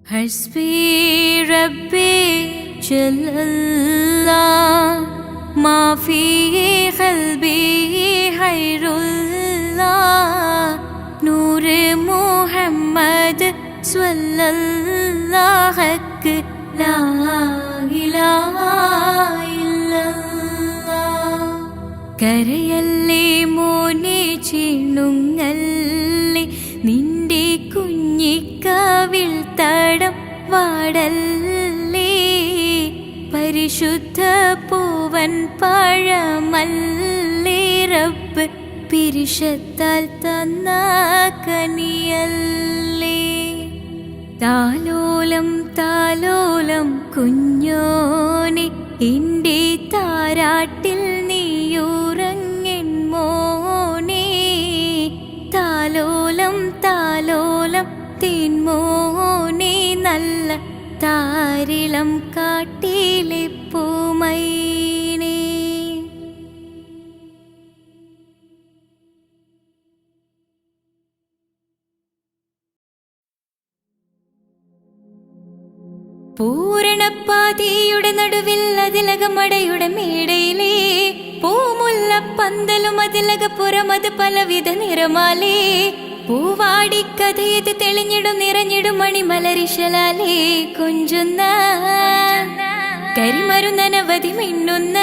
حسبي ربي جل الله ما في قلبي خير الله نور محمد صلى الله حق لا إله إلا الله കരയല്ലേ മോനെ ചിണുങ്ങല്ലേ നിന്റെ കുഞ്ഞിക്കാവിൽ തടം വാടല്ലേ പരിശുദ്ധ പൂവൻ പഴമല്ലേ റബ്ബ് പിരിശത്താൽ തന്ന കനിയല്ലേ താലോലം താലോലം കുഞ്ഞോനെ എൻ്റെ താരാട്ടിൽ നീയുറങ്ങൻ മോനെ താലോലം താലോലം തേൻമോനെ നല്ല താരിളം കാട്ടിലെ പൂമൈനേ. പൂരണപ്പാതിയുടെ നടുവിൽ അതിലകമടയുടെ മേടയിലേ പൂമുല്ല പന്തലും അതിലകപ്പുറമത് പലവിധ നിറമാലേ പൂവാടിക്കഥയത് തെളിഞ്ഞിടും നിറഞ്ഞിടും മണിമലരിശലാലേ കൊഞ്ചുന്ന കരിമരുന്നനവധി മിന്നുന്ന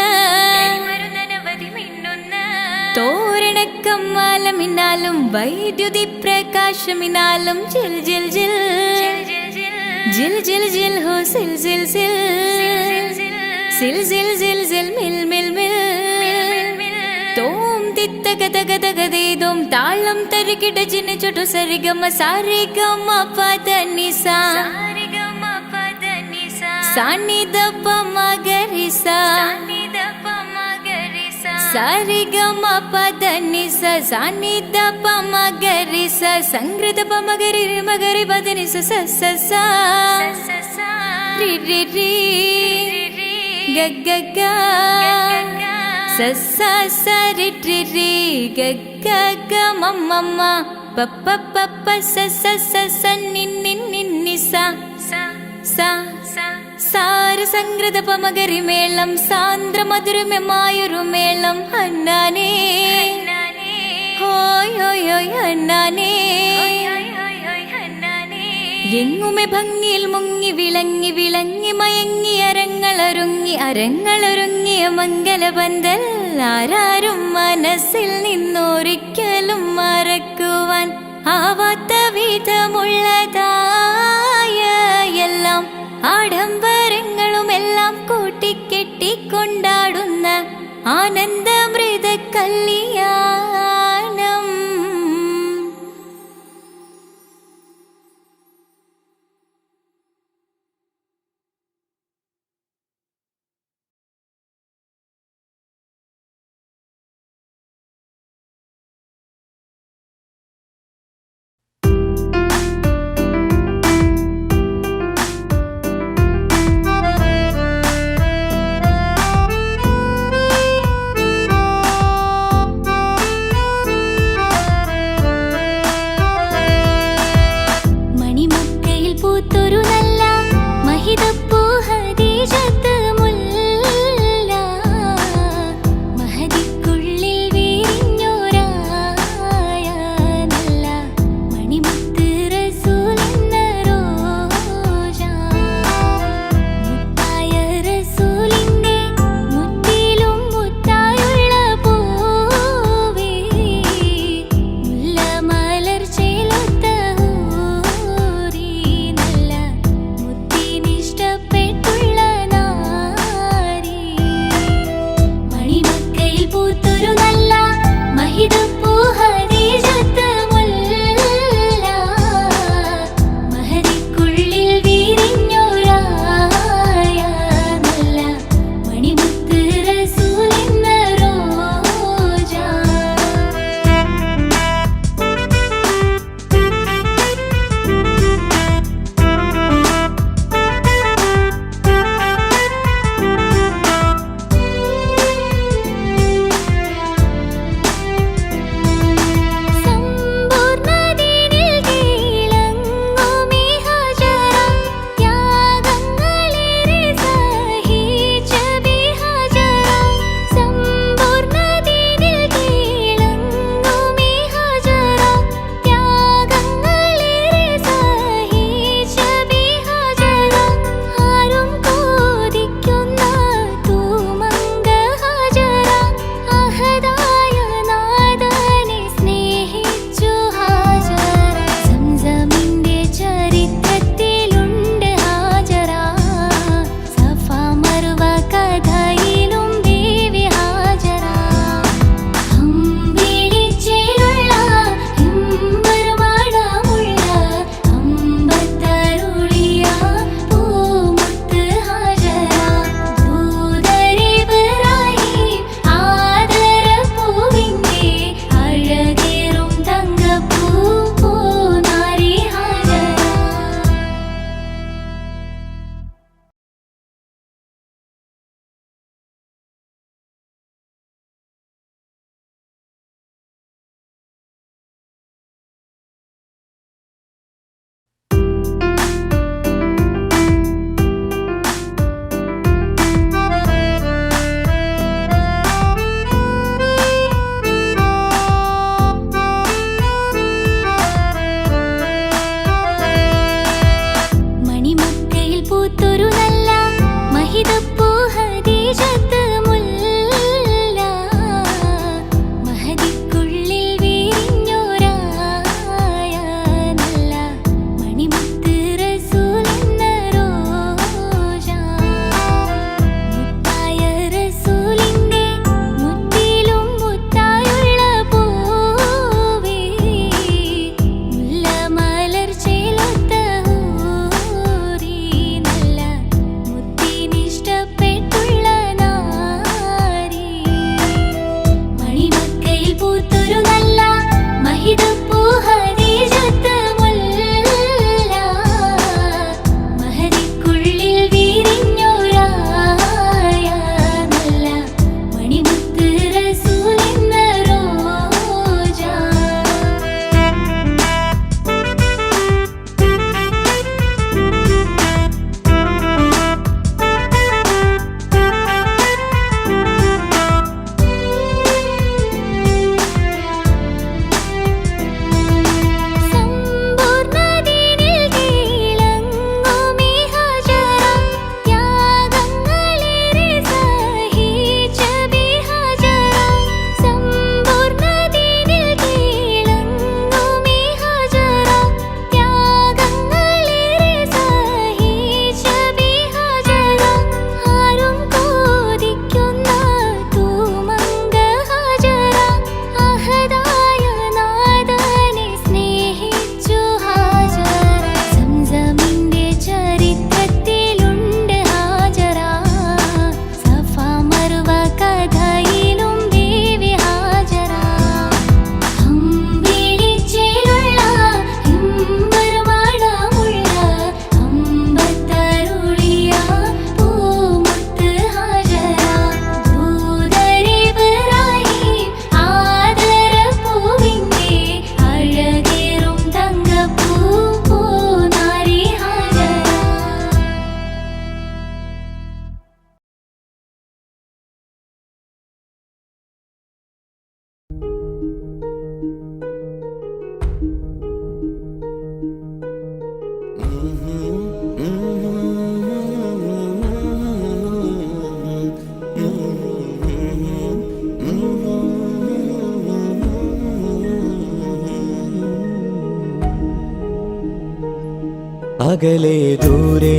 തോരണക്കമ്മാലമിന്നാലും വൈദ്യുതി പ്രകാശമിനാലും ജിൽ ജിൽ ജിൽ ജിൽ ജിൽ ജിൽ ഹോ സിൽ സിൽ സിൽ സിൽ സിൽ സിൽ സിൽ മിൽ മിൽ മിൽ തോം തിത്ത ഗദ ഗദ ഗദേദോം താളം തരികിട ജിന ചുടു സരിഗമ സാരിഗമ പദ നിസ സാനിദ പമ ഗരിസ സാരിഗമ പദ നിസ സാനിദ പമ ഗരിസ സംഗൃത പമ ഗരി മഗരി പദ നിസ സ സ സ രി രി രി ഗ ഗ ഗ സ സ സ രി രി രി ഗ ഗ ഗ മ മ മ പ പ പ പ സ സ സ സ നി നി നി നി സ സ സാരസംഗൃത പമഗരി മേളം സാന്ദ്ര മധുരമമായൊരു മേളം ഹന്നാനേ ഹോയ് ഹോയ് ഹോയ് ഹന്നാനേ എങ്ങുമെ ഭംഗിയിൽ മുങ്ങി വിളങ്ങി വിളങ്ങി മയങ്ങി അരങ്ങളൊരുങ്ങിയ മംഗലപന്തൽ ആരാരും മനസ്സിൽ നിന്നൊരിക്കലും മറക്കുവാൻ ആവാത്ത വിധമുള്ളതായ എല്ലാം ആഡംബരങ്ങളുമെല്ലാം കൂട്ടിക്കെട്ടിക്കൊണ്ടാടുന്ന ആനന്ദമൃത കല്യാണം. അകലെ ദൂരെ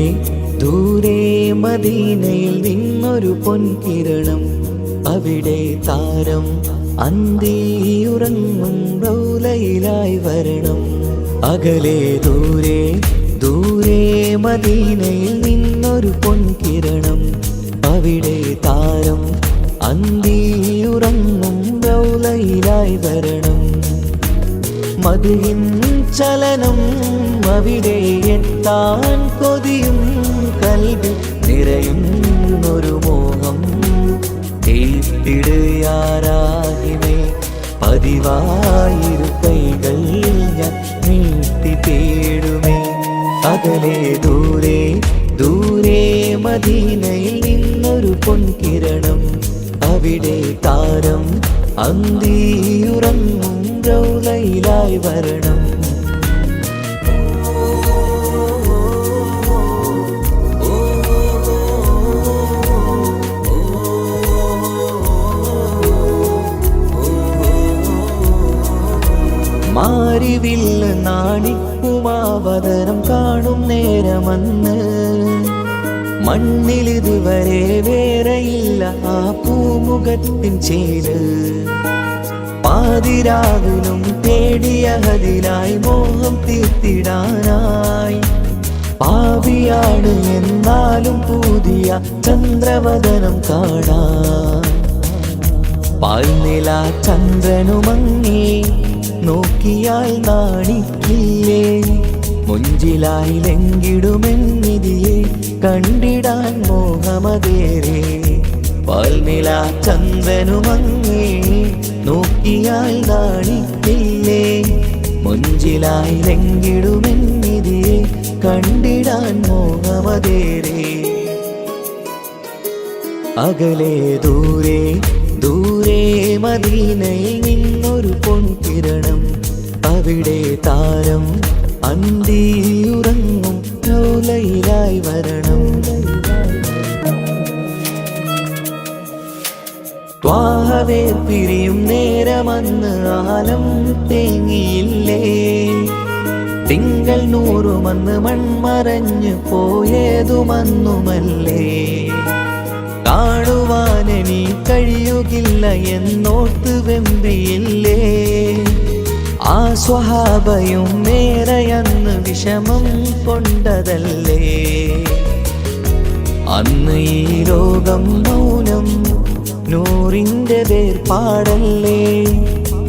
ദൂരെ മദീനയിൽ നിന്നൊരു പൊൻകിരണം, അവിടെ താരം അന്തിയുറങ്ങും റൗലയിലായി വരണം. അകലെ ദൂരെ ദൂരെ മദീനയിൽ നിന്നൊരു പൊൻകിരണം, അവിടെ താരം അന്തിയുറങ്ങും റൗലയിലായി വരണം. മദ്ഹിൻ ചലനം അവിടെ എത്താൻ കൊതിയും, കൽബിൽ നിറയുന്നൊരു മോഹം. ഏറ്റിടുയാരാഹിമേ പതിവായിരു കൈകൾ ഞാൻ നീട്ടി തേടുമേ. അകലെ ദൂരെ ദൂരെ മദീനയിൽ നിന്നൊരു പൊൻകിരണം, അവിടെ താരം അന്തിയുറങ്ങും റൗലയിലായി വരണം. മാരിവില്ല് നാണിക്കുമാവതരം കാണും നേരമന്ന്, മണ്ണിലിതുവരെ വേറെയില്ല ആ പൂമുഖത്തിൻ ചേര്. പാതിരാവിലും തേടിയ ഹദിലായി മോഹം തീർത്തിടാനായി, പാപിയാണ് എന്നാലും പുതിയ ചന്ദ്രവദനം കാണാൻ. പാൽനില ചന്ദ്രനുമങ്ങി നോക്കിയാൽ നാണിക്കില്ലേ, മുഞ്ചിലായി ലംഘിടുമെന്നിതിയെ കണ്ടിടാൻ മോഹമതേരെ. പാൽനില ചന്ദ്രനുമങ്ങി നോക്കിയാൽ നാണിക്കില്ലേ, മുഞ്ചിലായി ലംഘിടുമെന്നിതിയെ കണ്ടിടാൻ മോഹമതേരെ. അകലെ ദൂരെ ദൂരെ മദീനയിൽ നിന്നൊരു പൊൻകിരണം, അവിടെ താരം അന്തിയുറങ്ങും റൗലയിലായി വരണം. ത്വാഹവേ പിരിയും നേരമന്ന് ആലം തേങ്ങിയില്ലേ, തിങ്കൾ നൂറുമന്ന് മൺമറഞ്ഞു പോയതുമന്നുമല്ലേ. കാണുവാനെനി കഴിയുകില്ല എന്നോർത്ത് വെമ്പിയില്ലേ, ആ സ്വഹാബയും മേറയന്ന് വിഷമം കൊണ്ടതല്ലേ. അന്ന് ഈ ലോകം മൗനം, നൂറിൻ്റെ വേർപാടല്ലേ.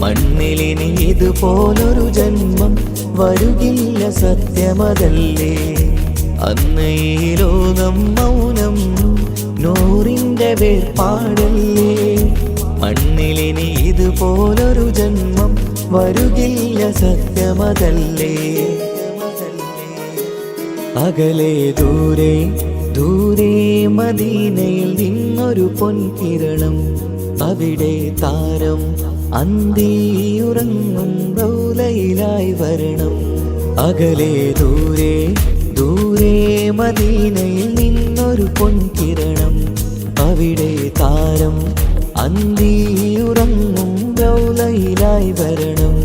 മണ്ണിലിനി ഇതുപോലൊരു ജന്മം വരുകില്ല സത്യമതല്ലേ. അന്ന് ഈ ലോകം മൗനം, നൂറിൻ്റെ വേർപാടല്ലേ. മണ്ണിലിനി ഇതുപോലൊരു ജന്മം വരുകില്ല സത്യമതല്ലേ. അകലെ ദൂരെ ദൂരെ മദീനയിൽ നിന്നൊരു പൊൻകിരണം, അവിടെ താരം അന്തിയുറങ്ങും റൗലയിലായി വരണം. അകലെ ദൂരെ ദൂരെ മദീനയിൽ നിന്നൊരു പൊൻകിരണം, അവിടെ താരം അന്തിയുറങ്ങും റൗലയിലായി വരണം.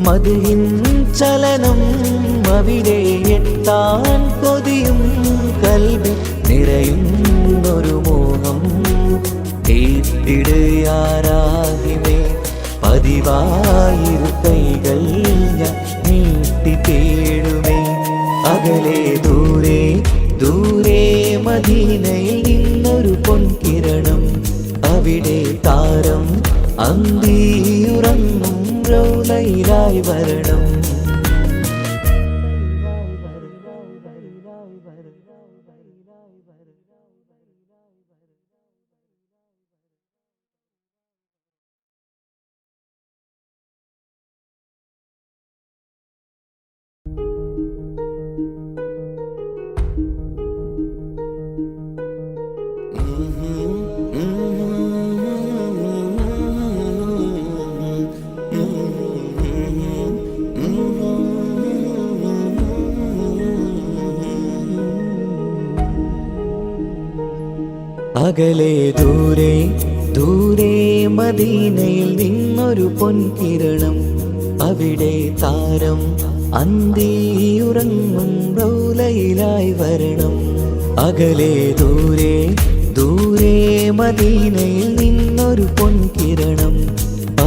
മദ്ഹിൻ ചലനം അവിടെ എത്താൻ കൊതിയും, കൽബിൽ നിറയുന്നൊരു മോഹം. ഏറ്റിടുയാരാഹിമേ പതിവായിരു കൈകൾ ഞാൻ നീട്ടി തേടുമേ. അകലെ ദൂരെ ദൂരെ മദീനയിൽ നിന്നൊരു പൊൻകിരണം, അവിടെ താരം അന്തിയുറങ്ങും റൗലയിലായി വരണം. അകലെ ദൂരെ ദൂരെ മദീനയിൽ നിന്നൊരു പൊൻകിരണം. അവിടെ താരം അന്തിയുറങ്ങും റൗലയിലായി വരണം. അകലെ ദൂരെ ദൂരെ മദീനയിൽ നിന്നൊരു പൊൻകിരണം.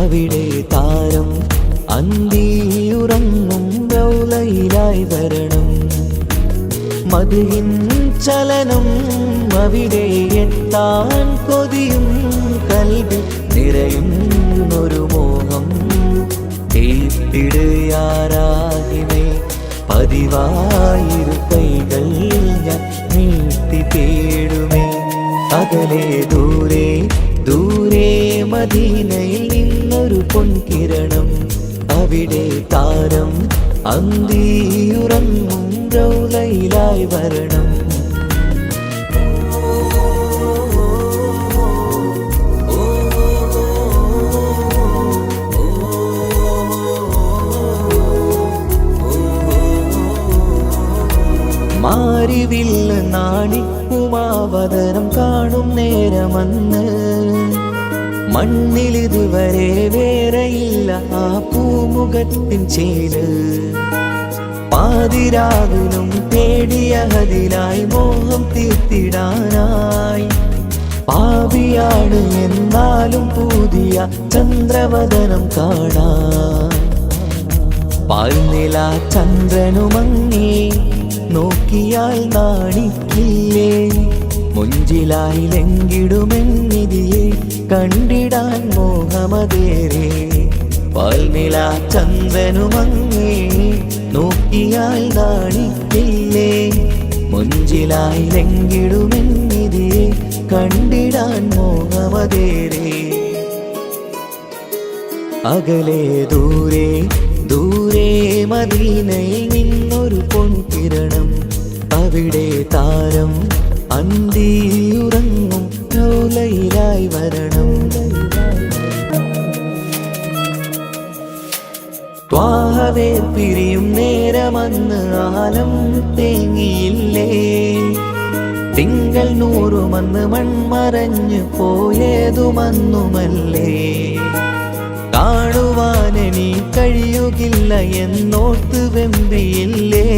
അവിടെ താരം അന്തിയുറങ്ങും റൗലയിലായി വരണം. മദിഹിൻ ചലനം അവിടെ എത്താൻ കൊതിയും കൽബിൽ നിറയുന്നൊരു മോഹം. തീപ്പിടുയാരാഹിമേ പതിവായിരു കൈകൾ ഞാൻ നീട്ടി തേടുമേ. അകലെ ദൂരെ ദൂരെ മദീനയിൽ നിന്നൊരു പൊൻകിരണം. അവിടെ താരം അന്തിയുറങ്ങും റൗലയിലായി വരണം. മാരിവില്ല നാണിക്കുമാവതരം കാണും നേരമന്ന്. മണ്ണിലിതുവരെ വേറെയില്ല ആ പൂമുഖത്തിൻ ചേല്. പാതിരാവിലും തേടിയ ഹദിലായി മോഹം തീർത്തിടാനായി. പാപിയാണ് എന്നാലും പുതിയ ചന്ദ്രവദനം കാണാൻ. പാൽനില ചന്ദ്രനുമങ്ങി നോക്കിയാൽ നാണിക്കില്ലേ. മുഞ്ചിലായി ലംഘിടുമെന്നിതിയെ കണ്ടിടാൻ മോഹമതേറെ. പാൽനില ചന്ദ്രനുമങ്ങി നോക്കിയാൽ നാണിക്കില്ലേ. മുഞ്ചിലായി ലംഘിടുമെന്നിതിയെ കണ്ടിടാൻ മോഹമതേറെ. അകലെ ദൂരെ ദൂരെ മദീനയിൽ നിന്നൊരു പൊൻകിരണം. അവിടെ താരം അന്തിയുറങ്ങും റൗലയിലായി വരണം. ത്വാഹവേ പിരിയും നേരമന്ന് ആലം തേങ്ങിയില്ലേ. തിങ്കൾ നൂറുമന്ന് മൺമറഞ്ഞു പോയതുമന്നുമല്ലേ. കാണുവാനെനി കഴിയുകില്ല എന്നോർത്ത് വെമ്പിയില്ലേ.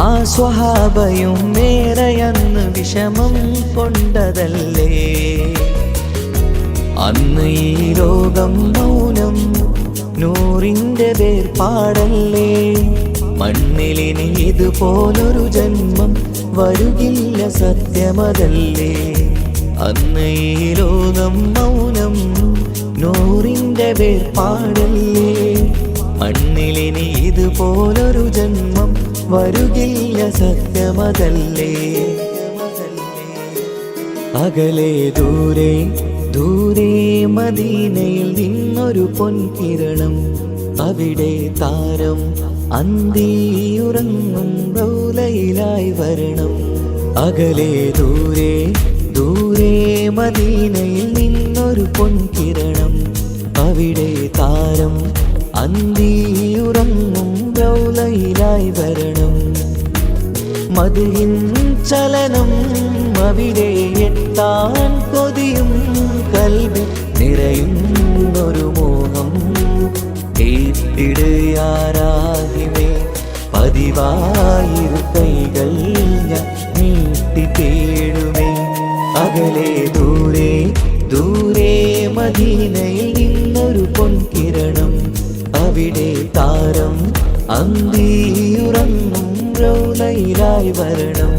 ആ സ്വഹാബയും മേറയന്ന് വിഷമം കൊണ്ടതല്ലേ. അന്ന് ഈ ലോകം മൗനം നൂറിൻ്റെ വേർപാടല്ലേ. മണ്ണിലിനി ഇതുപോലൊരു ജന്മം വരുകില്ല സത്യമതല്ലേ. അന്ന് ഈ ലോകം മൗനം നൂറിൻ്റെ വേർപാടല്ലേ. മണ്ണിലിനി ഇതുപോലൊരു ജന്മം വരുകില്ല സത്യമതല്ലേ. അകലെ ദൂരെ ദൂരെ മദീനയിൽ നിന്നൊരു പൊൻകിരണം. അവിടെ താരം അന്തിയുറങ്ങും റൗലയിലായി വരണം. അകലെ ദൂരെ ദൂരെ മദീനയിൽ നിന്നൊരു പൊൻകിരണം. അവിടെ താരം അന്തിയുറങ്ങും റൗലയിലായി വരണം. മദിഹിൻ ചലനം അവിടെ എത്താൻ കൊതിയും കൽബിൽ നിറയുന്നൊരു മോഹം. തീപ്പിടുയാരാഹിമേ പതിവായിരു കൈകൾ ഞാൻ നീട്ടി തേടുമേ. അകലെ ദൂരെ ദൂരെ മദീനയിൽ നിന്നൊരു പൊൻകിരണം. അവിടെ താരം അന്തിയുറങ്ങും റൗലയിലായി വരണം.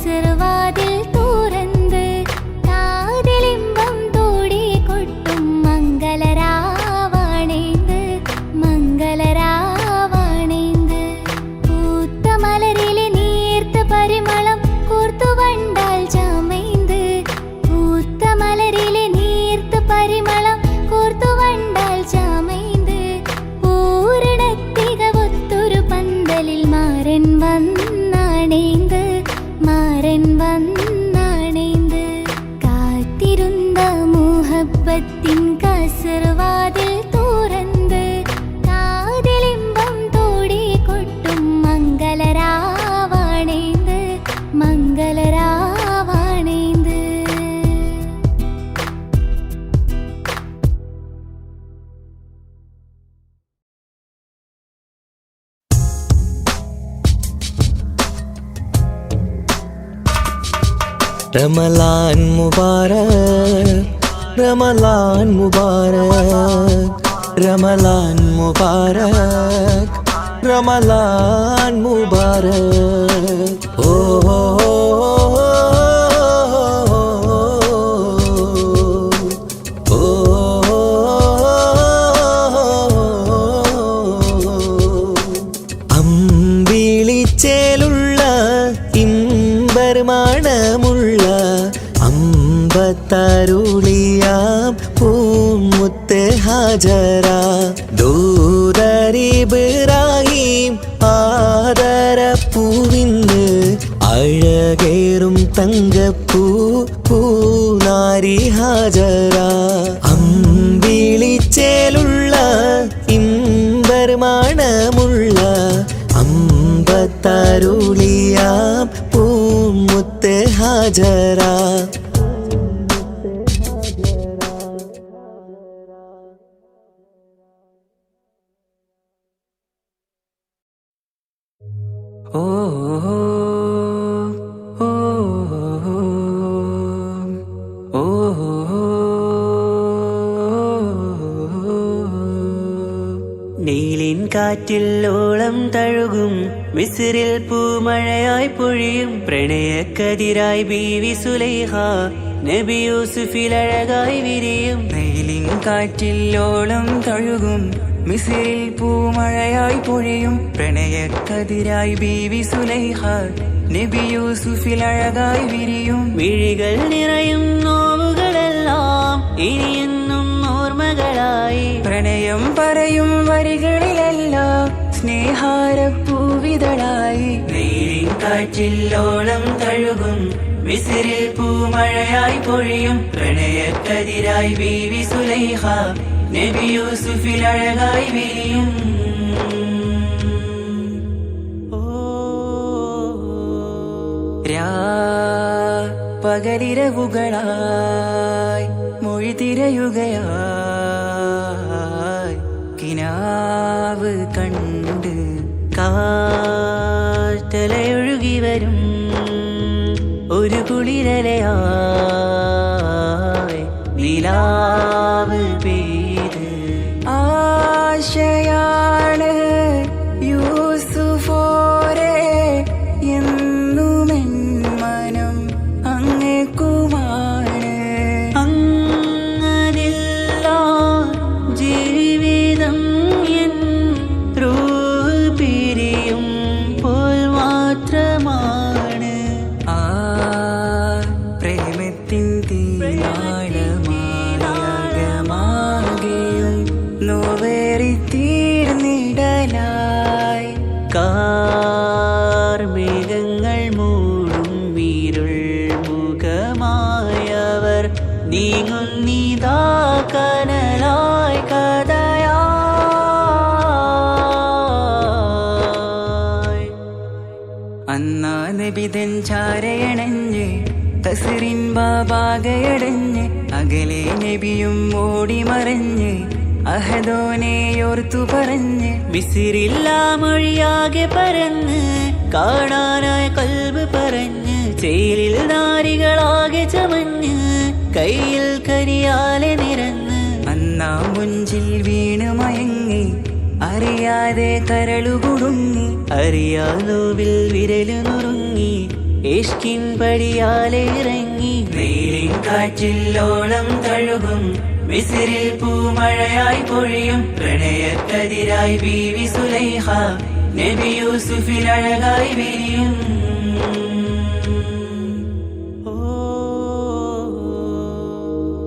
കാസർവാതിൽ തുറന്ന് കാതിലിമ്പം തോടി കൊട്ടും മംഗളരാവാണേന്ത് മംഗളരാവാണേന്ത് പൂത്ത മലരിലെ നീർത്ത പരിമളം കൂർത്തു വണ്ടാൽ ചമൈന്ത് പൂത്ത മലരിലെ നീർത്ത പരിമളം കൂർത്തു വണ്ടാൽ ചമൈന്ത് പൂരണത്തിക ഒത്തൊരു പന്തലിൽ മാരൻ വന്നാണേന്ത് മാരൻ വന്നാണേന്ത് കാത്തിരുന്ന മുഹബത്തിൻ കാസർവാതിൽ തുറന്ന് കാതിലിമ്പം തോടി കൊട്ടും മംഗളരാവാണേന്ത് മംഗളരാവാണേന്ത് റമലാൻ മുബാരക് റമലാൻ മുബാരക് റമലാൻ മുബാരക് റമലാൻ മുബാരക് ഓ അമ്പിളിച്ചേലുള്ള ഇമ്പർമാണമുള്ള അമ്പത്തരുളിയാം പൂമുത്ത് ഹാജര ദൂതരിബ്രാഹിം ആദരപ്പൂവിന്ന് അഴകേറും തങ്കപ്പൂ പൂനാരി ഹാജര അമ്പിളിച്ചേലുള്ള ഇമ്പർമാണമുള്ള അമ്പത്തരുളിയാം പൂമുത്ത് ഹാജര ഓ ഓ ഓ നീലിൻ കാറ്റിൽ ഓളം തഴുകും മിസ്രിൽ പൂമഴയായി പൊഴിയും പ്രണയക്കതിരായി ബീവി സുലൈഹ നബി യൂസുഫിലഴകായി വിരിയും നീലിൻ കാറ്റിൽ ഓളം തഴുകും മിസ്രിൽ പൂമഴയായി പൊഴിയും പ്രണയക്കതിരായി ബീവി സുലൈഹ നബി യൂസുഫിലഴകായി വിരിയും മിഴികൾ നിറയും നോവുകളെല്ലാം ഇനിയെന്നും ഓർമ്മകളായി പ്രണയം പറയും വരികളിലെല്ലാം സ്നേഹാരപ്പൂവിതളായി നീലിൻ കാറ്റില്ലോളം തഴുകും മിസ്രിൽ പൂമഴയായി പൊഴിയും പ്രണയക്കതിരായി ബീവി സുലൈഹ നബി യൂസുഫിലഴകായി വിരിയും പകലിരവുകളായി മൊഴി തിരയുകയായി കിനാവ് കണ്ട് കാറ്റലയൊഴുകി വരും ഒരു കുളിരലയായി നിലാവ് പെയ്ത് ആശയാണ് യൂസുഫോരെ എന്നുമെൻ മനം അങ്ങേക്കുമാണ് അങ്ങനില്ല ജീവിതം എൻ റൂഹ് പിരിയും പോൽ മാത്രമാണ് ആ പ്രേമത്തിൻ തീരാളമാകെയും നോവേറി തീർന്നിടലായി കാർമേഘങ്ങൾ മൂടും വീരുൾ മുഖമായവർ നീങ്ങുന്നിതാ കനലായി കഥയായി അന്നാ നബിതൻ ചാരയണഞ്ഞ് തസ്റിൻ ബാബാകയടഞ്ഞ് അകലെ നബിയും ഓടി മറഞ്ഞ് അഹദോനെയോർത്തു പറഞ്ഞ് മിസ്രില്ലാ മൊഴിയാകെ പരന്ന് കാണാനായി കൽബ് പറഞ്ഞ് ചേലിൽ നാരികളാകെ ചമഞ്ഞ് കയ്യിൽ കരിയാലെ നിരന്ന് അന്നാ മുഞ്ചിൽ വീണ് മയങ്ങി അറിയാതെ കരളുകുടുങ്ങി അറിയാലോവിൽ വിരലു നുറുങ്ങി ഇഷ്കിൻ പടിയാലിറങ്ങി വെയിലിൻ കാറ്റില്ലോളം തഴുകും മിസിറിൽ പൂമഴയായി പൊഴിയും പ്രണയക്കതിരായി ബീവി സുലൈഹ നബി യൂസുഫിൽ അഴകായി വിരിയും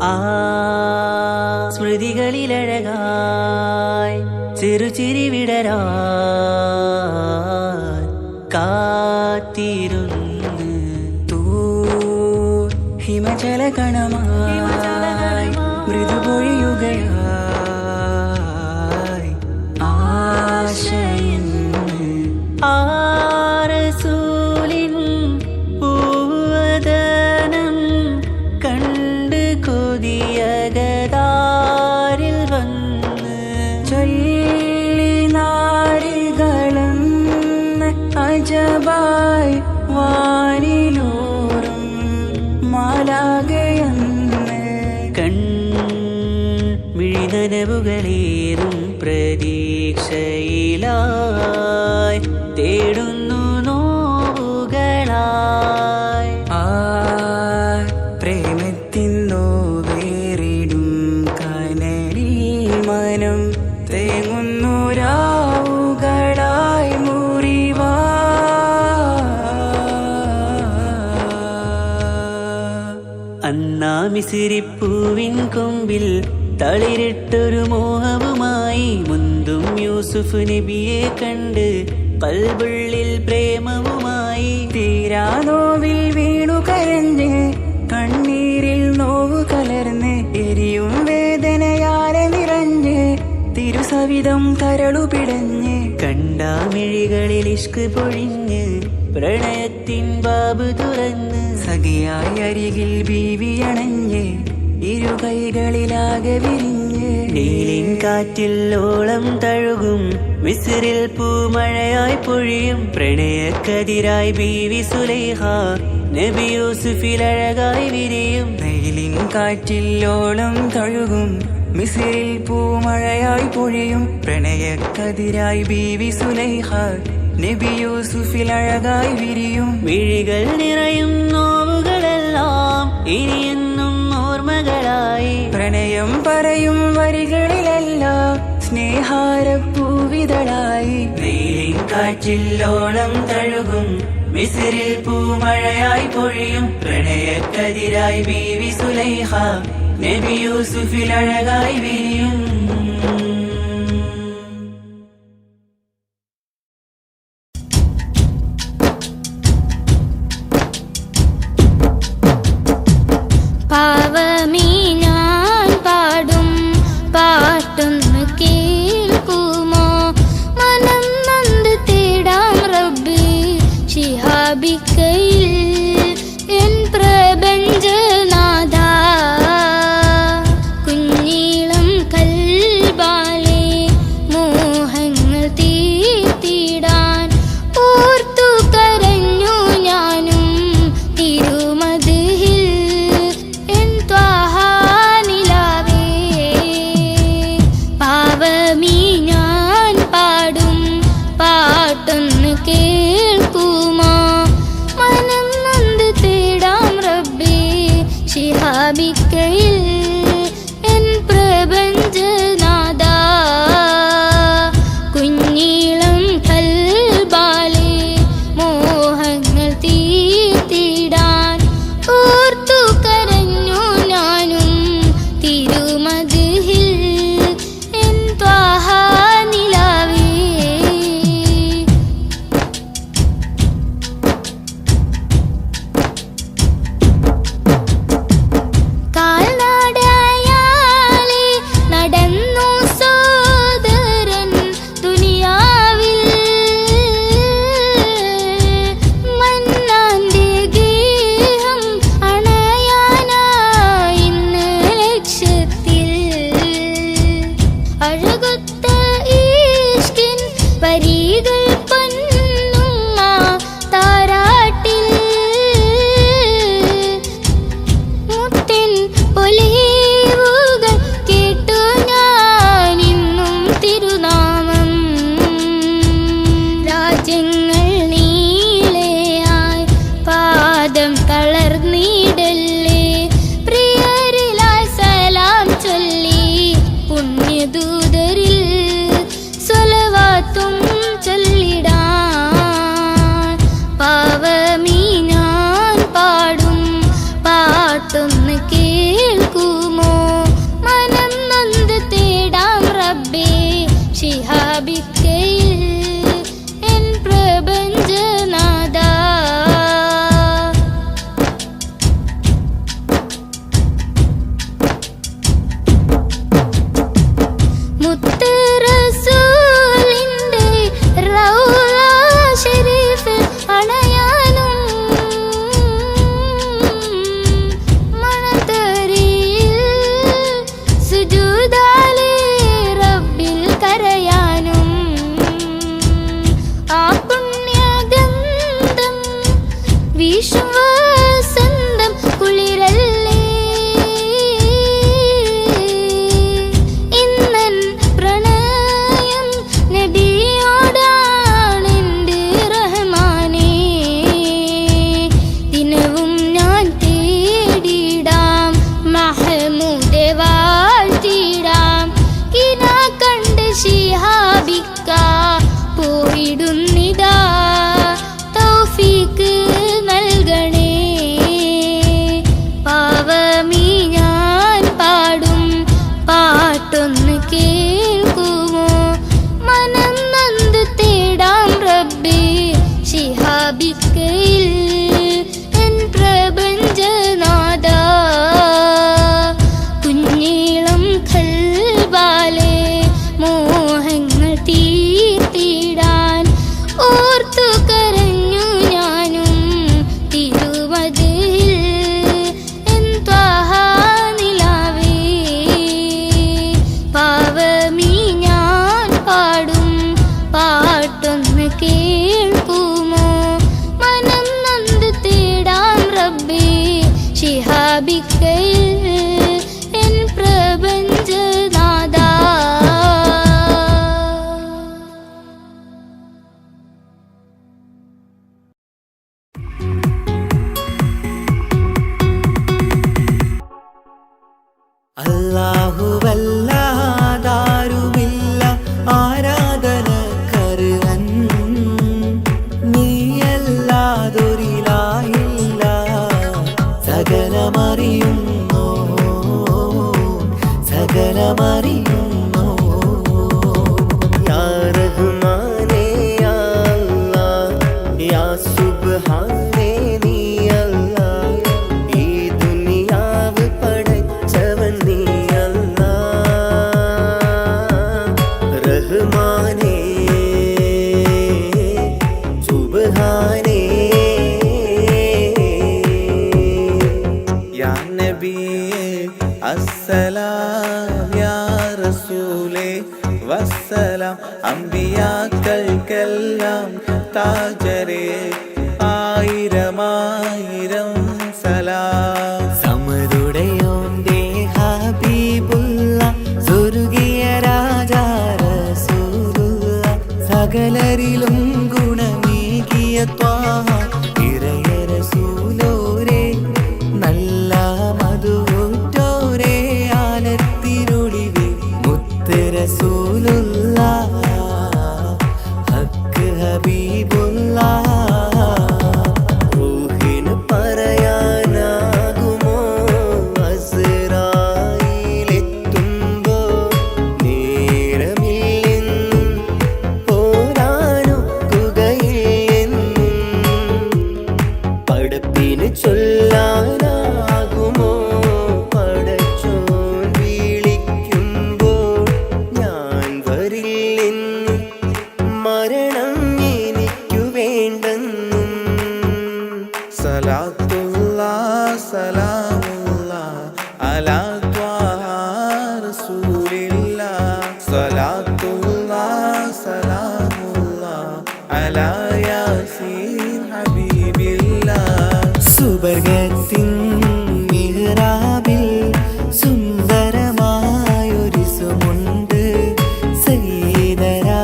ആ സ്മൃതികളിലഴകായി ചെറുചിരി വിടരാ കാത്തിരുന്ന് ഹിമജല കണമായി മൃദുപൊഴിയുകയായി ആശയിൻ ആരസൂലിൻ പൂവദനം കണ്ട് കൊതിയകതാരിൽ വന്ന് ചൊല്ലി നാരികളും അജബായി വാനിലൂറും മാലാകയെന്ന് മിഴിനനവുകളേറും പ്രതീക്ഷയിലായി തേടുന്നു നോവുകളായി ആ പ്രേമത്തിൻ നോവേറിടും കനലിൽ മനം തേങ്ങുന്നു രാവുകളായി മുറിവാ അന്നാ മിസിരിപ്പൂവിൻ കൊമ്പിൽ തളിരിട്ടൊരു മോഹവുമായി മുന്തും യൂസുഫ് നബിയെ കണ്ട് കൽബുള്ളിൽ പ്രേമവുമായി തീരാനോവിൽ വീണു കരഞ്ഞ് കണ്ണീരിൽ നോവു കലർന്ന് എരിയും വേദനയാലെ നിറഞ്ഞ് തിരുസവിധം കരളു പിടഞ്ഞ് കണ്ടാമിഴികളിൽ ഇഷ്ക് പൊഴിഞ്ഞ് പ്രണയത്തിൻ ബാബ് തുറന്ന് സഖിയായി അരികിൽ ബീവി അണഞ്ഞ് ഇരു കൈകളിലാകെ വിരിഞ്ഞ് നീലിൻ കാറ്റില്ലോളം തഴുകും മിസിറിൽ പൂമഴയായി പൊഴിയും പ്രണയക്കതിരായി ബീവി സുലൈഹ നബി യൂസുഫിൽ അഴകായി വിരിയും നീലിൻ കാറ്റില്ലോളം തഴുകും മിസിറിൽ പൂമഴയായി പൊഴിയും പ്രണയക്കതിരായി ബീവി സുലൈഹ നബി യൂസുഫിൽ അഴകായി വിരിയും വിഴികൾ നിറയും നോവുകളെല്ലാം ഇനിയെന്നും ഓർമ്മകളായി പ്രണയം പറയും വരികളിലെല്ലാം സ്നേഹാരപ്പൂവിതളായി നീലിൻ കാറ്റില്ലോളം തഴുകും മിസിറിൽ പൂമഴയായി പൊഴിയും പ്രണയക്കതിരായി ബീവി സുലൈഹ നബി യൂസുഫിൽ അഴകായി വിരിയും പാവമീ ഞാൻ പാടും പാട്ടൊന്ന് കേൾക്കുമോ മനം നൊന്ത് തേടാം റബ്ബ് ശിഹാബിക്കയിൽ എൻ പ്രപഞ്ചനാഥ കുഞ്ഞീളം കൽബിൽ താജരേ ആയിരമായിരം സലാം. സമതുടയോന്റെ ഹബീബുള്ള സ്വർഗീയ രാജാ റസൂലുള്ള സകലരിലും ഗുണമേകിയ ത്വാഹ ഇറയ റസൂലോരേ നല്ല മധുറ്റോരേ ആലത്തിനൊളിവേ മുത്ത് റസൂലുള്ള ഹക്ക് ഹബീബുള്ള. റൂഹിന് പറയാനാകുമോ അസ്റായീലെത്തുമ്പോ നേരമില്ലെന്നും പോരാനൊക്കുകയില്ലെന്നും പടപ്പിന് ചൊല്ലാനാകുമോ പടച്ചോൻ വിളിക്കുമ്പോൾ ഞാൻ വരില്ലെന്ന് മരണം എനിക്കു വേണ്ടെന്നും. സലാത്തുല്ലാ സലാമുല്ലാ അലാ ത്വാഹ റസൂലില്ലാ. സലാത്തുല്ലാ സലാമുല്ലാ അലാ യാസീൻ ഹബീബില്ലാ. സുബർഗത്തിൻ മിഹ്റാബിൽ സുന്ദരമായൊരു സുമുണ്ട് സയ്യിദനാ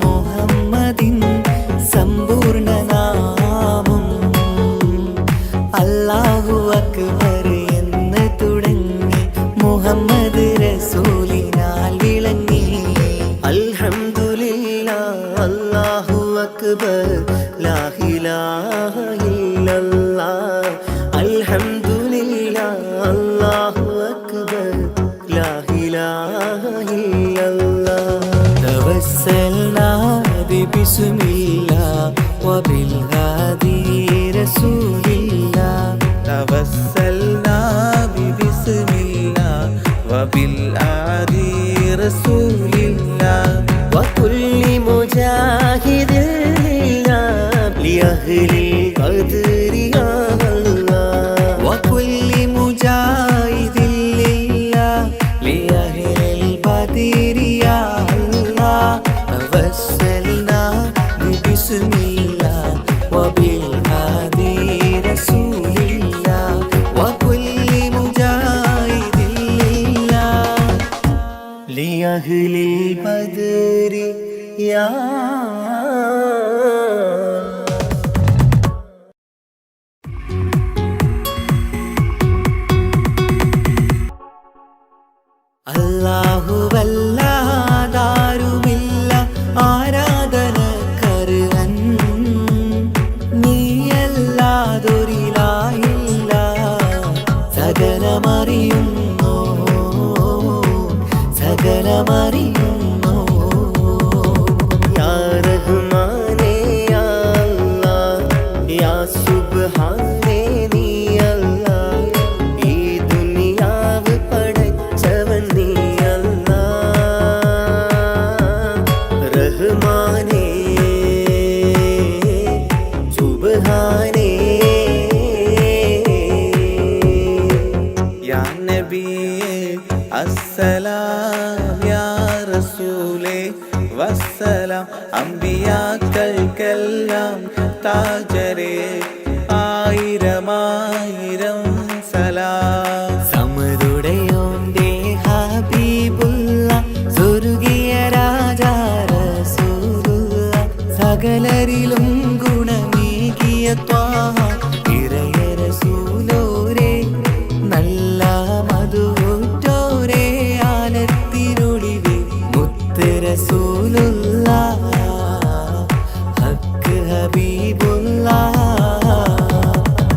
മുഹമ്മദിൻ സമ്പൂർണ്ണ നാമം. അല്ലാഹു അക്ബർ എന്ന് തുടങ്ങി മുഹമ്മദ് റസൂലിനാൽ വിളങ്ങി. അൽഹംദുലില്ലാഹ് അല്ലാഹു അക്ബർ ലാ ഇലാഹ ഇല്ലല്ലാഹ്. അൽഹംദുലില്ലാഹ് അല്ലാഹു അക്ബർ ലാ ഇലാഹ ഇല്ലല്ലാഹ്. തവസ്സൽനാ ബിസ്മില്ലാഹ് വബിൽ ഹാദി റസൂലില്ലാഹ്. തവസ്സൽനാ ബിസ്മില്ലാ വബിൽ ആദി റസൂലില്ലാ. വകുല്ലി മുജാഹിദിൻ ലില്ലാഹ് ലിഅഹ്ലിൽ ഖദ്രി യാ അല്ലാഹ്. വകുല്ലി മുജാഹിദിൻ ലില്ലാഹ് ലിഅഹ്ലിൽ ഖദ്രി യാ അല്ലാഹ്. തവസ്സൽനാ ബിസ്മില്ലാഹ് വബിൽ ഹാദി റസൂലില്ലാഹ്. വകുല്ലി മുജാഹിദിൻ ലില്ലാഹ് ലിഅഹ്ലിൽ ഖദ്രി യാ. അല്ലാഹുവല്ലാതാരുമില്ല ആരാധനക്കർഹൻ. നീയല്ലാതൊരിലാഹില്ല സകലമറിയുന്നു സകലമറിയുന്നു. യാ റഹ്മാനേ യാ അല്ലാഹ് യാ സുബ്ഹാനേ നീ അല്ലാഹ്. ഈ ദുനിയാവ് പടച്ചവൻ നീ അല്ലാഹ്. റഹ്മാനേ സുബ്ഹാനേ. യാ നബിയേ അസ്സലാം യാ റസൂലേ വസ്സലാം. അമ്പിയാക്കൾക്കെല്ലാം താജരേ ആയിരമായിരം സലാം. സമതുടയോന്റെ ഹബീബുള്ള സ്വർഗീയ രാജാ റസൂലുള്ള സകലരിലും ഗുണമേകിയ ത്വാഹ ഇറയ റസൂലോരേ നല്ല മധുറ്റോരേ ആലത്തിനൊളിവേ മുത്ത് റസൂലുള്ള ഹക്ക് ഹബീബുള്ള.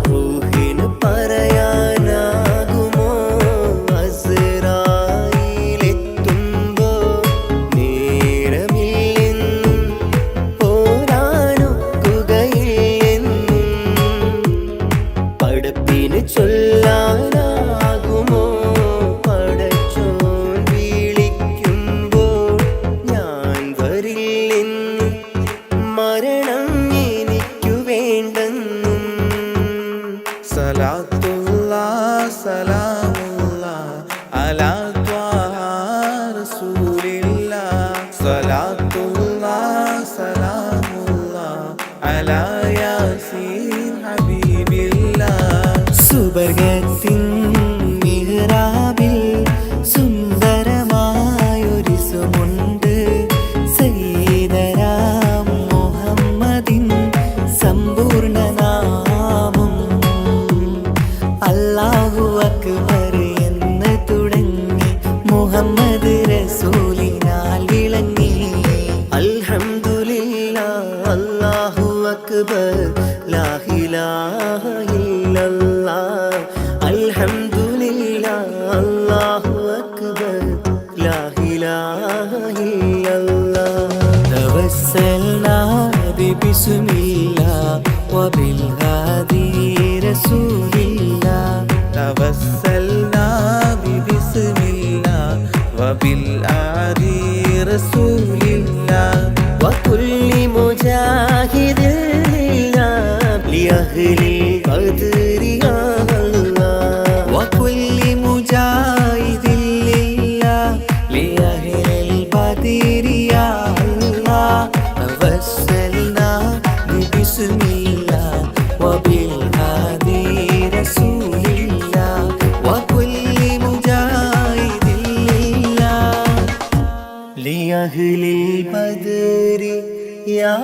റൂഹിന് പറയാനാകുമോ അസ്റായീലെത്തുമ്പോ നേരമില്ലെന്നും പോരാനൊക്കുകയില്ലെന്നും പടപ്പിന് ചൊല്ലാനാകുമോ പടച്ചോൻ വിളിക്കുമ്പോൾ ഞാൻ വരില്ലെന്ന് മരണം എനിക്കു വേണ്ടെന്നും. സലാത്തുല്ലാ സലാമുല്ലാ അലാ ത്വാഹ റസൂലില്ലാ. സലാത്തുല്ലാ സലാമുല്ലാ على ياسين حبيب الله. സുബർഗത്തിൻ മിഹ്റാബിൽ സുന്ദരമായൊരു സുമുണ്ട്. സയ്യിദനാ മുഹമ്മദിൻ സമ്പൂർണ്ണ നാമം. അല്ലാഹു അക്ബർ എന്ന് തുടങ്ങി മുഹമ്മദ് റസൂലിനാൽ വിളങ്ങി. അൽഹംദുലില്ലാഹ് അല്ലാഹു അക്ബർ ലാ ഇലാഹ ഇല്ലല്ലാഹ്. അൽഹംദുലില്ലാഹ് അല്ലാഹു അക്ബർ ലാ ഇലാഹ ഇല്ലല്ലാഹ്. തവസ്സൽനാ ബിസ്മില്ലാഹ് വബിൽ ഹാദി റസൂലില്ലാഹ്. توسلنا ببسم الله وبالآدي رسول الله. وكل مجاهد لله لأهل البدر يا الله. وكل مجاهد لله لأهل البدر يا الله. توسلنا ببسم الله وبالهادي رسول الله. وكل مجاهد لله لأهل البدر يا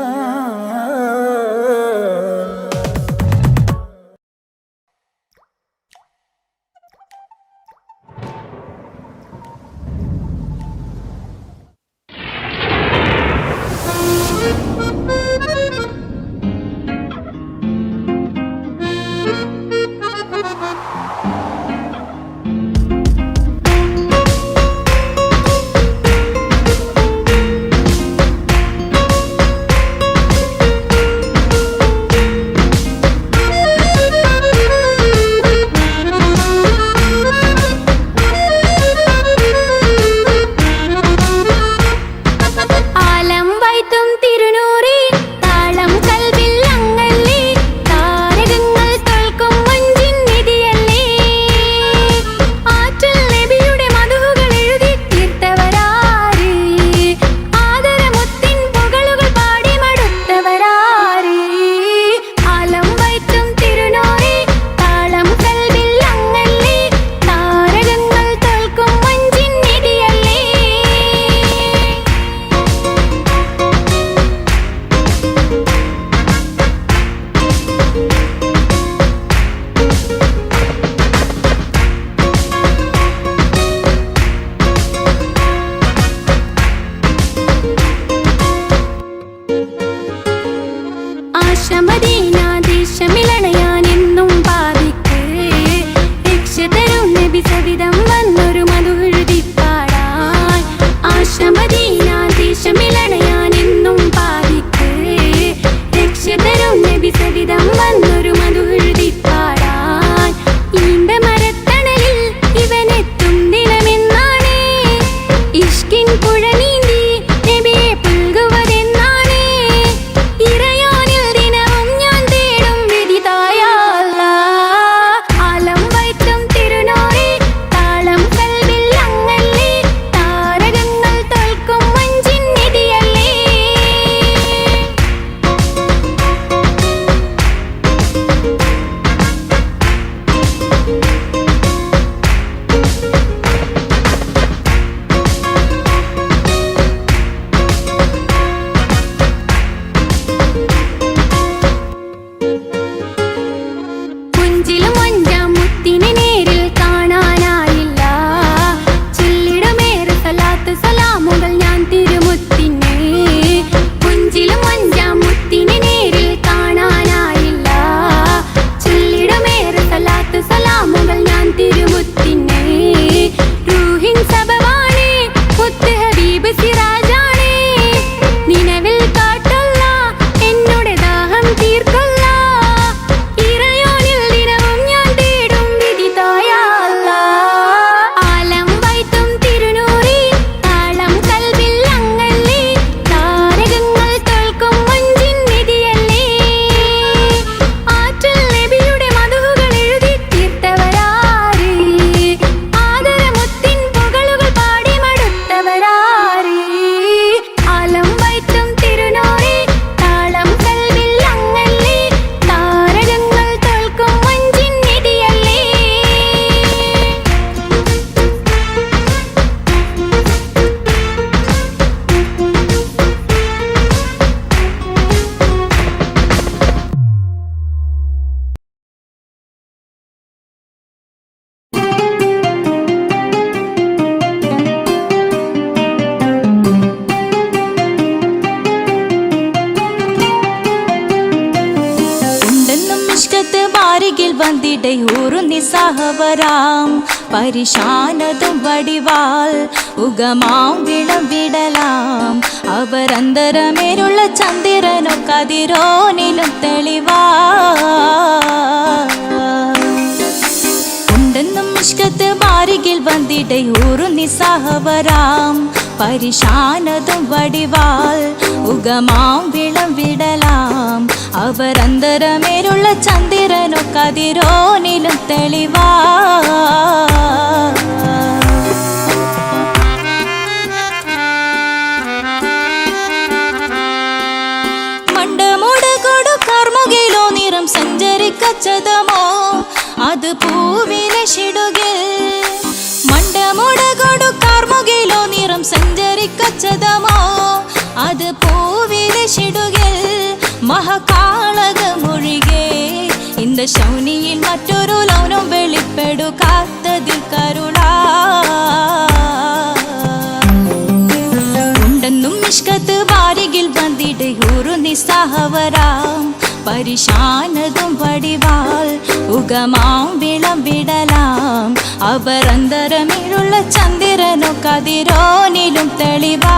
വാരികിൽ വന്നിടை ഊറുന്നി സഹവരാം പരിശാനതും വടിവാൾ ഉഗമാം വിളവിടലാം അവരന്തരമേലുള്ള ചന്ദ്രനോ കതിരോനിലും തെളിവാ ഉണ്ടെന്നും ഇഷ്കത്ത് വാരികിൽ വന്നിടை ഊറുന്നി സഹവരാം പരിശാനതും വടിവാൾ ഉഗമാം വിളവിടലാം അവരന്തരമേലുള്ള ചന്ദ്രനോ കതിരോനിലും തെളിവാ മണ്ടമുടകൊടു കർമുകിലോ നിറം സഞ്ചരിക്കച്ചതമോ അത് പൂവിലെ ഷിടുകിൽ മണ്ടമുടകൊടു കർമുകിലോ നിറം സഞ്ചരിക്കച്ചതമോ അത് പൂവിലെ ഷിടുകിൽ മഹാകാളകമൊഴികെ இந்த ശൗനിയിൽ മറ്റൊരു ലൗനം വെളിപ്പെടുക്കാത്തതിൽ കരുളാ ഉണ്ടെന്നും ഇഷ്കത്ത് വാരികിൽ വന്നിടை ഊറുന്നി സഹവരാം പരിശാനതും വടിവാൾ ഉഗമാം വിളവിടലാം അവരന്തരമേലുള്ള ചന്ദ്രനോ കതിരോനിലും തെളിവാ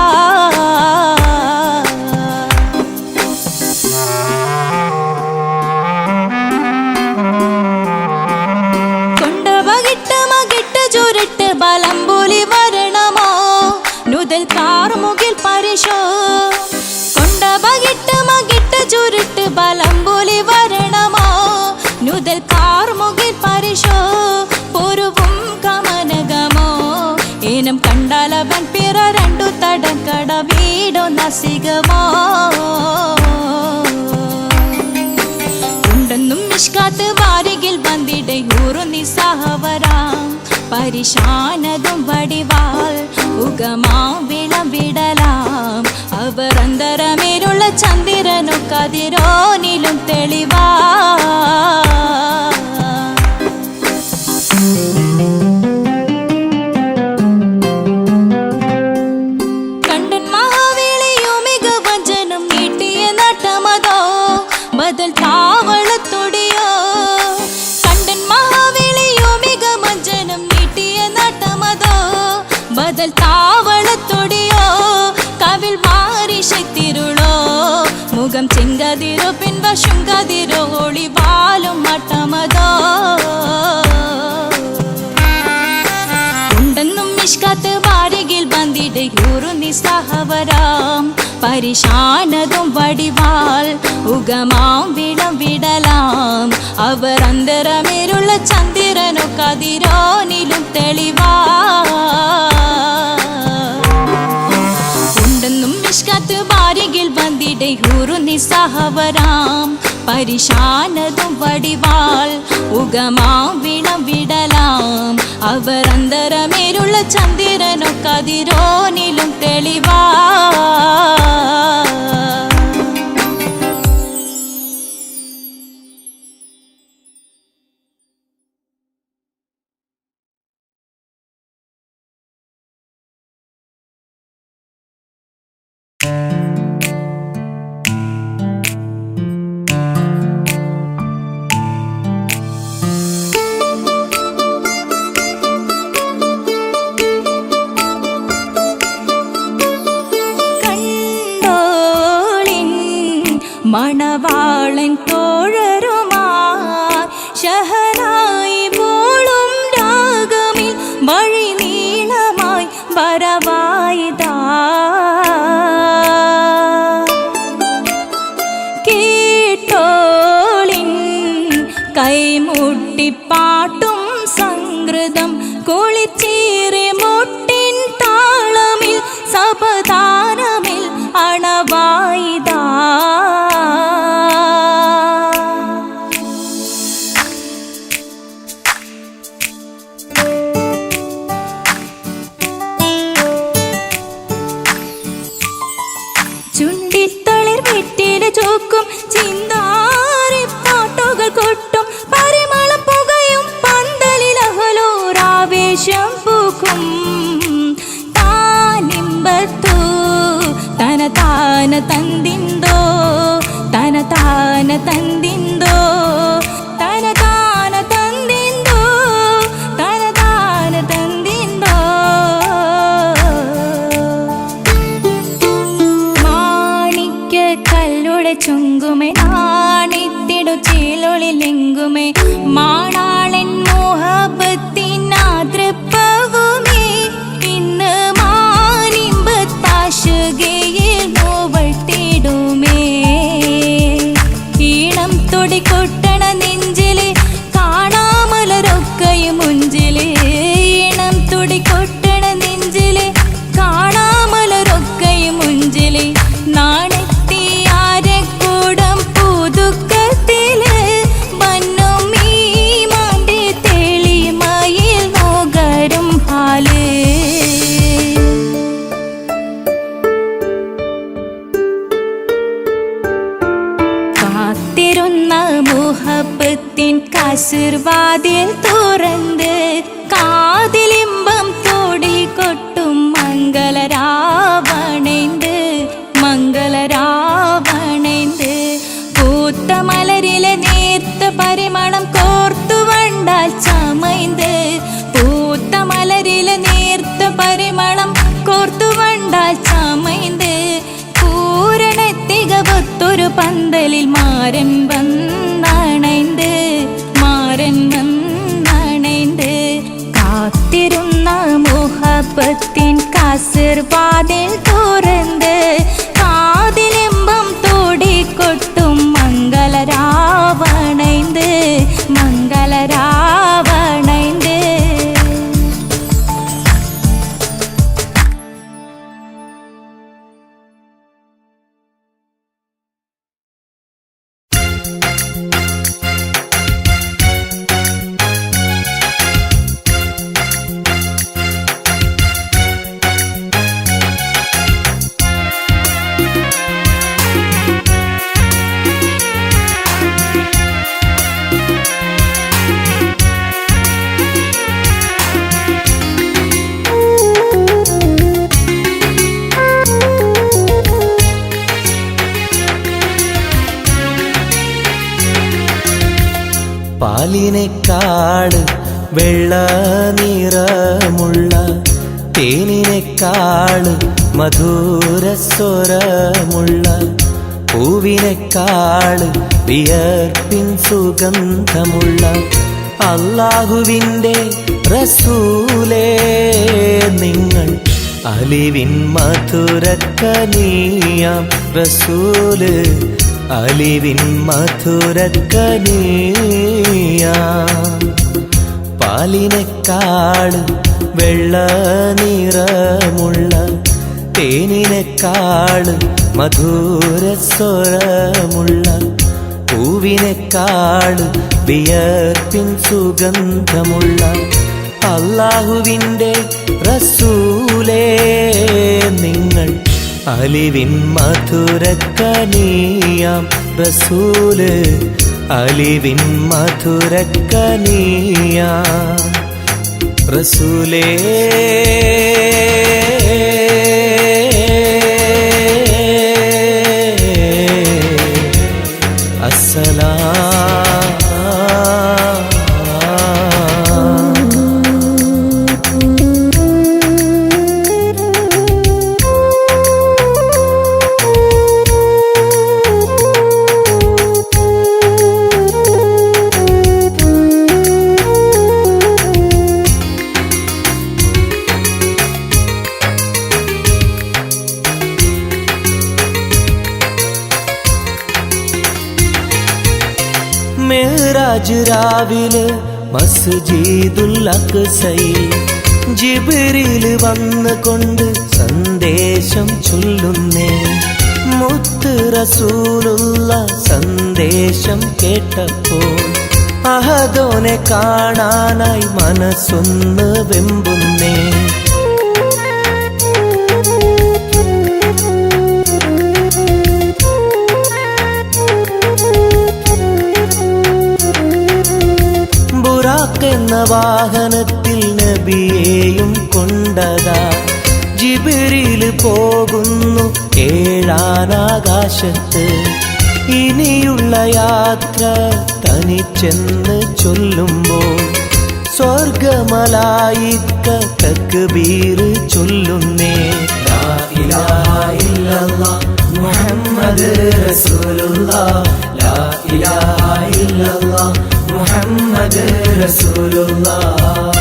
കൊണ്ടവകിട്ട് മകിട്ട് ചുരുട്ട് ബലംപൂലി വരണമോ നുതൽ കാർമുകിൽ പരിശോ കൊണ്ടവകിട്ട് മകിട്ട് ചുരുട്ട് ബലംപൂലി വരണമോ നുതൽ കാർമുകിൽ പരിശോ പൊരുവും കമനകമോ ഏനം കണ്ടാലവൻ പിറ രണ്ടു തടക്കട വീടോ നസികമോ ഉണ്ടെന്നും ഇഷ്കാത്ത് വാരികിൽ വന്നിടை ഊറുന്നി സഹവരാം പരിശാനതും വടിവാൾ ഉഗമാം വിളവിടലാം അവരന്തരമേലുള്ള ചന്ദ്രനോ കതിരോനിലും തെളിവാ കണ്ടൻ മഹാവേളിയോ മികവഞ്ചനം നീട്ടിയ നട്ടമതോ ബദൽ താവളത്തൊടിയോ കണ്ടൻ മഹാവേളിയോ മികവഞ്ചനം നീട്ടിയ നട്ടമതോ ബദൽ താവളത്തൊടിയോ കവിൽ മാറി ശക്തിരുളോ മുഖം ചെങ്കതിരോ പിൻവശം കതിരോ ഒളിവാലും മട്ടമതോ ഉണ്ടെന്നും ഇഷ്കത്ത് വാരികിൽ വന്നിടை ഊറുന്നി സഹവരാം പരിശാനതും വടിവാൾ ഉഗമാം വിളവിടലാം അവരന്തരമേലുള്ള ചന്ദ്രനോ കതിരോനിലും തെളിവാ ഉണ്ടെന്നും ഇഷ്കത്ത് വാരികിൽ വന്നിടை ഊറുന്നി സഹവരാം പരിശാനതും വടിവാൾ ഉഗമാം വിളവിടലാം അവരന്തരമേലുള്ള ചന്ദ്രനോ കതിരോനിലും തെളിവാ മണവാളൻ തോഴരുമായി ഷഹനായി പോളും രാഗമിൽ വഴി നീളമായി വരവായിതാ കേട്ടോളിൻ കൈമുട്ടിപ്പാട്ടും സംഗൃതം കുളിച്ചേറി മുട്ടിൻ താളമിൽ സപതാരമിൽ അണവായിതാ ചുണ്ടിത്തളിർ വെറ്റില ചോക്കും ചിന്താരിപ്പാട്ടുകൾ കൊട്ടും പരിമളം പുകയും പന്തലിലഹലോരാവേശം പൂക്കും താനിമ്പത്തു തന താന തന്തിന്തോ തന താന തന്തിന്തോ തന മനസ്സുകളിലെങ്കുമേ മാണാളൻ മോഹബത്തിൻ ആതൃപ്പവുമേ ഇന്ന് മാനിമ്പത്താശുകയിൽ നോവൾ തേടുമേ ഈണം തൊടികൊട്ടണ നെഞ്ചില് കാണാമലരൊക്കെയും മുഞ്ചില് ഈണം തൊടികൊട്ടണ നെഞ്ചില് കാണാമലരൊക്കെയും മുഞ്ചില് നാണത്തിയാരക്കൂടം പുതുക്കത്തില് വന്നും ഈ മാന്റെ തെളിമയിൽ നോകരും ഹാല് കാത്തിരുന്ന മുഹബത്തിൻ കസിർവാതിൽ തുറന്ന് കാതിലിമ്പം തോടികൊട്ടും മംഗളരാവണൈந்து മംഗളരാവണൈந்து പൂത്ത മലരിലെ നേർത്ത പരിമളം കോർത്തു വണ്ടാൽ ചമൈந்து പൂത്ത മലരിലെ നേർത്ത പരിമളം കോർത്തു വണ്ടാൽ ചമൈந்து പൂരണത്തികവൊത്തൊരു പന്തലിൽ മാരൻ വന്നണൈந்து മാരൻ വന്നണൈந்து കാത്തിരുന്ന മുഹബത്തിൻ കസിർവാതിൽ തുറന്ന് കാതിലെമ്പം തോടിക്കൊട്ടും മംഗളരാവണൈந்து മംഗളരാവണൈந்து പാലിനെക്കാട് വെള്ള നിറമുള്ള തേനിനെക്കാട് മധുരസ്വരമുള്ള പൂവിനെക്കാട് വിയർപ്പിൻ സുഗന്ധമുള്ള അല്ലാഹുവിൻ്റെ റസൂലേ നിങ്ങൾ അലിവിൻ മധുരക്കനിയാം റസൂല് അലിവിൻ മധുരക്കനിയാം പാലിനെക്കാട് വെള്ള നിറമുള്ള തേനിനെക്കാട് മധുരസ്വരമുള്ള പൂവിനെക്കാട് വിയർപ്പിൻ സുഗന്ധമുള്ള അല്ലാഹുവിൻ്റെ റസൂലേ നിങ്ങൾ അലിവിൻ മധുരക്കനിയാം റസൂല് അലിവിൻ മധുരക്കനിയാം റസൂലേ മിഅ്റാജ് രാവിലെ മസ്ജിദുൽ അഖ്സയിൽ ജിബ്രീൽ വന്നുകൊണ്ട് സന്ദേശം ചൊല്ലുന്നേ മുത്ത് റസൂലുള്ള സന്ദേശം കേട്ടപ്പോൾ അഹദോനെ കാണാനായി മനസ്സൊന്ന് വെമ്പുന്നേ എന്ന വാഹനത്തിൽ നബിയെയും കൊണ്ടതാ ജിബ്രീൽ പോകുന്നു ഏഴാനാകാശത്ത് ഇനിയുള്ള യാത്ര തനിച്ചെന്ന് ചൊല്ലുമ്പോൾ സ്വർഗമലായിക്ക തക്ബീർ ചൊല്ലുന്നേ ലാ ഇലാഹ ഇല്ലല്ലാഹ് മുഹമ്മദ് റസൂലുള്ളാഹ് ലാ ഇലാഹ ഇല്ലല്ലാഹ് റസൂലുള്ളാഹ്.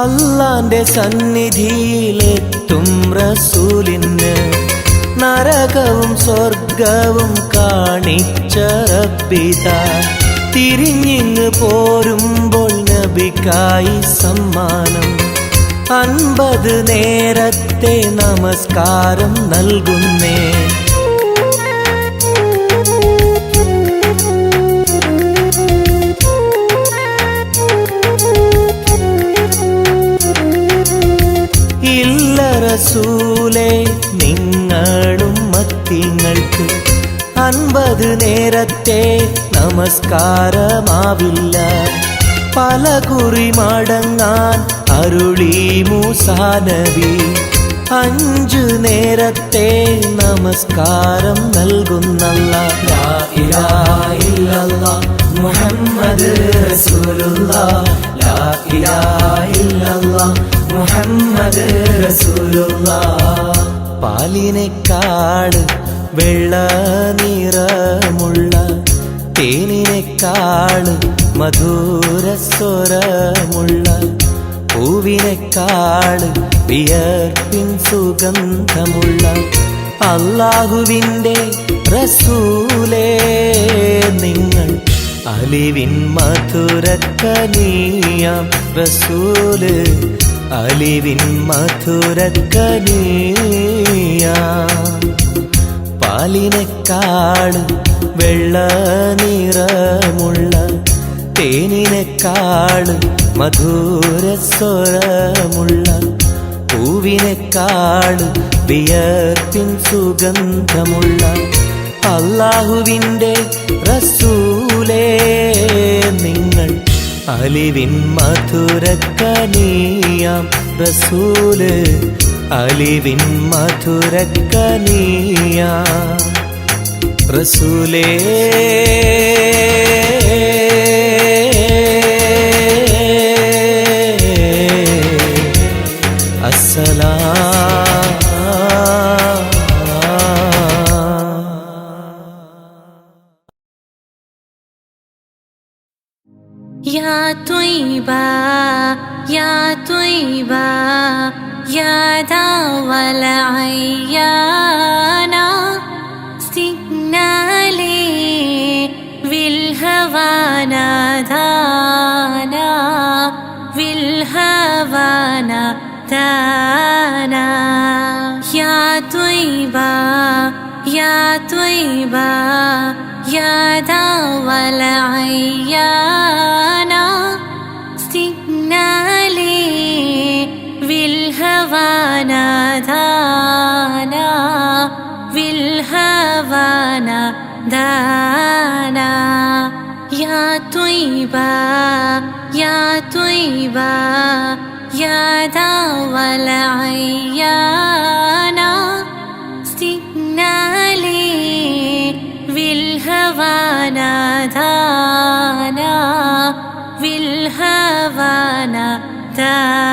അല്ലാന്റെ സന്നിധിയിലെത്തും റസൂലിന് നരകവും സ്വർഗവും കാണിച്ച റബ്ബിത തിരിഞ്ഞിങ്ങ് പോരുമ്പോൾ നബിക്കായി സമ്മാനം 50 നേരത്തെ നമസ്കാരം നൽകുന്നേ. റസൂലേ നിങ്ങളും മത്തിങ്ങൾക്ക് 50 നേരത്തെ നമസ്കാരമാവില്ല. പല കുറി മടങ്ങാൻ അരുളി മൂസാ നബി 5 നേരത്തെ നമസ്കാരം നൽകുന്നല്ലാഹ്. ലാ ഇലാഹ ഇല്ലല്ലാഹ് മുഹമ്മദ് റസൂലുള്ളാഹ്. ലാ ഇലാഹ ഇല്ലല്ലാഹ് മുഹമ്മദ് റസൂലുള്ളാഹ്. പാലിനെക്കാട് വെള്ള നിറമുള്ള തേനിനെക്കാട് മധുരസ്വരമുള്ള പൂവിനെക്കാട് വിയർപ്പിൻ സുഗന്ധമുള്ള അല്ലാഹുവിൻ്റെ റസൂലേ നിങ്ങൾ അലിവിൻ മധുരക്കനിയാം റസൂല്. അലിവിൻ മധുരക്കനിയാം പാലിനെക്കാട് വെള്ള നിറമുള്ള തേനിനെക്കാട് മധുരസ്വരമുള്ള പൂവിനെക്കാട് വിയർപ്പിൻ സുഗന്ധമുള്ള അല്ലാഹുവിൻ്റെ റസൂലേ നിങ്ങൾ അലിവിൻ മധുരക്കനിയാം റസൂല്. അലിവിൻ മധുരക്കനിയാം റസൂലേ. या त्वय्बा या त्वय्बा या दावल अय्याना استقنالي بالهوانا دانا بالهوانا دانا يا طيبة يا طيبة يا داول عيانا استقنالي بالهوانا دانا بالهوانا دانا يا طيبة يا طيبة يا داول عيانا استقنالي بالهوانا دانا بالهوانا دانا